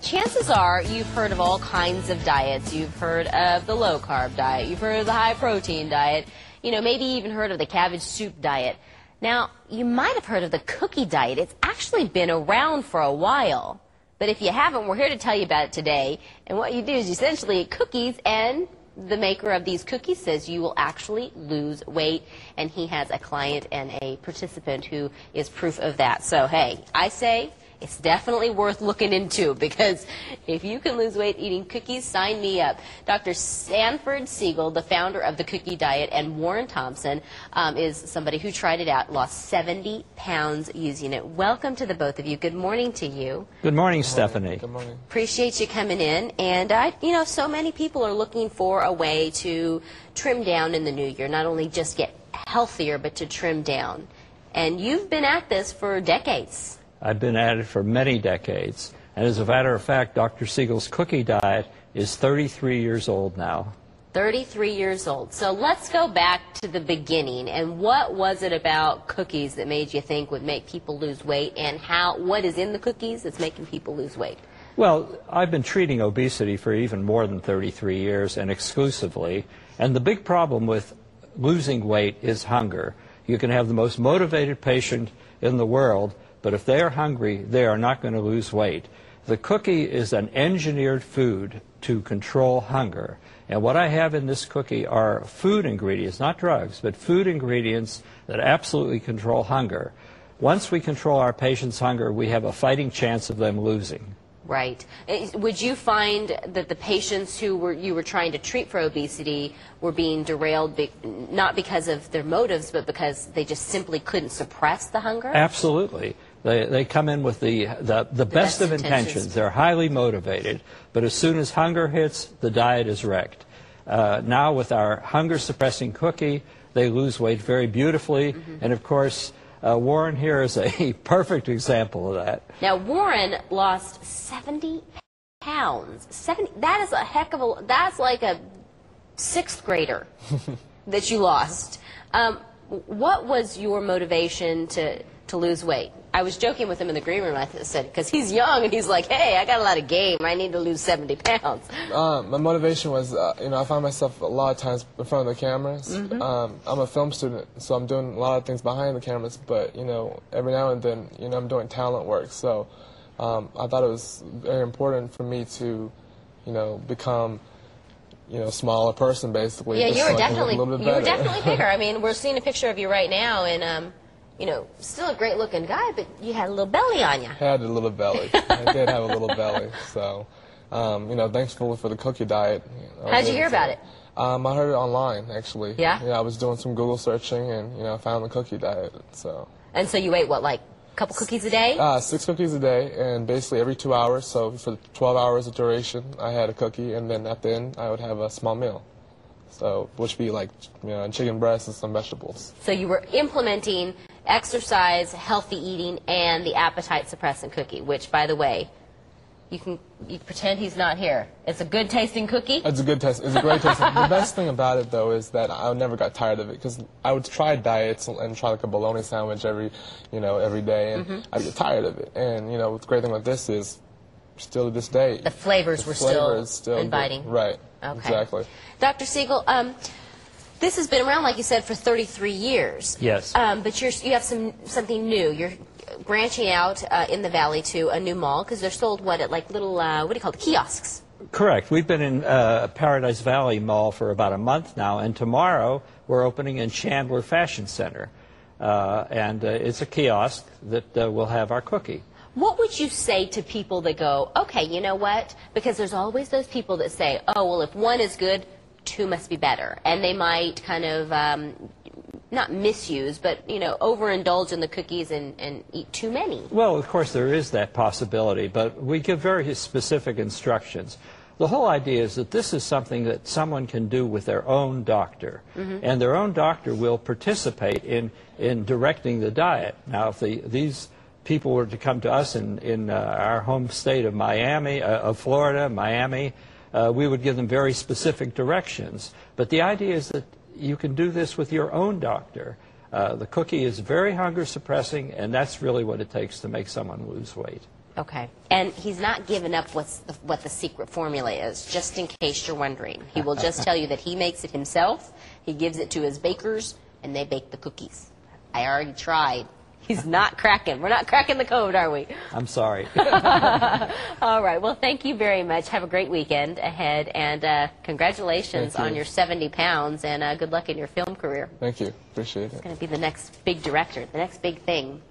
chances are you've heard of all kinds of diets. You've heard of the low-carb diet. You've heard of the high-protein diet. You know, maybe even heard of the cabbage soup diet. Now, you might have heard of the cookie diet. It's actually been around for a while. But if you haven't, we're here to tell you about it today. And what you do is you essentially eat cookies, and the maker of these cookies says you will actually lose weight. And he has a client and a participant who is proof of that. So, hey, I say it's definitely worth looking into, because if you can lose weight eating cookies, sign me up. Dr. Sanford Siegal, the founder of the cookie diet, and Warren Thompson is somebody who tried it out, lost 70 pounds using it. Welcome to the both of you. Good morning to you. Good morning, Stephanie. Good morning. Appreciate you coming in. And, you know, so many people are looking for a way to trim down in the new year, not only just get healthier, but to trim down. And you've been at this for decades. I've been at it for many decades. And as a matter of fact, Dr. Siegal's cookie diet is 33 years old now. 33 years old. So let's go back to the beginning. And what was it about cookies that made you think would make people lose weight? And what is in the cookies that's making people lose weight? Well, I've been treating obesity for even more than 33 years, and exclusively. And the big problem with losing weight is hunger. You can have the most motivated patient in the world, but if they are hungry, they are not going to lose weight. The cookie is an engineered food to control hunger. And what I have in this cookie are food ingredients, not drugs, but food ingredients that absolutely control hunger. Once we control our patients' hunger, we have a fighting chance of them losing. Right. Would you find that the patients who you were trying to treat for obesity were being derailed not because of their motives, but because they just simply couldn't suppress the hunger? Absolutely. They come in with the best of intentions. They're highly motivated, but as soon as hunger hits, the diet is wrecked. Now with our hunger-suppressing cookie, they lose weight very beautifully, and of course, Warren here is a perfect example of that. Now, Warren lost 70 pounds. That is a heck of a, that's like a sixth grader that you lost. What was your motivation to lose weight? I was joking with him in the green room. I said, because he's young, and he's like, hey, I got a lot of game. I need to lose 70 pounds. My motivation was, I find myself a lot of times in front of the cameras. I'm a film student, so I'm doing a lot of things behind the cameras, but, every now and then, I'm doing talent work. So I thought it was very important for me to, become, a smaller person, basically. Yeah, you were definitely bigger. I mean, we're seeing a picture of you right now, and still a great-looking guy, but you had a little belly on you. I had a little belly. I did have a little belly. So, thankful for the cookie diet. How'd you hear about it? I heard it online, actually. Yeah? Yeah, I was doing some Google searching, and, I found the cookie diet. So. And so you ate, what, like a couple cookies a day? 6 cookies a day, and basically every 2 hours. So for 12 hours of duration, I had a cookie, and then at the end, I would have a small meal. So, which would be like, chicken breast and some vegetables. So you were implementing exercise, healthy eating, and the appetite suppressant cookie, which, by the way, you pretend he's not here. It's a good tasting cookie. It's a good taste. It's a great tasting. The best thing about it, though, is that I never got tired of it, because I would try diets and try like a bologna sandwich every day, and I'd get tired of it. And the great thing about this is, still to this day, the flavors were still inviting. Good. Right. Okay. Exactly. Dr. Siegal, this has been around, like you said, for 33 years. Yes. But you have something new. You're branching out in the Valley to a new mall, because they're sold, at like little, what do you call it, kiosks? Correct. We've been in Paradise Valley Mall for about a month now, and tomorrow we're opening in Chandler Fashion Center. And it's a kiosk that will have our cookie. What would you say to people that go, okay, you know what? Because there's always those people that say, oh, well, if one is good, two must be better. And they might kind of, not misuse, but, overindulge in the cookies and eat too many. Well, of course, there is that possibility, but we give very specific instructions. The whole idea is that this is something that someone can do with their own doctor, and their own doctor will participate in directing the diet. Now, if these people were to come to us in our home state of Florida, Miami, we would give them very specific directions. But the idea is that you can do this with your own doctor. The cookie is very hunger suppressing, and that's really what it takes to make someone lose weight. Okay. And he's not given up what the secret formula is, just in case you're wondering. He will just tell you that he makes it himself, he gives it to his bakers, and they bake the cookies. I already tried. He's not cracking. We're not cracking the code, are we? I'm sorry. All right. Well, thank you very much. Have a great weekend ahead, and congratulations on your 70 pounds, and good luck in your film career. Thank you. Appreciate it. It's going to be the next big director, the next big thing.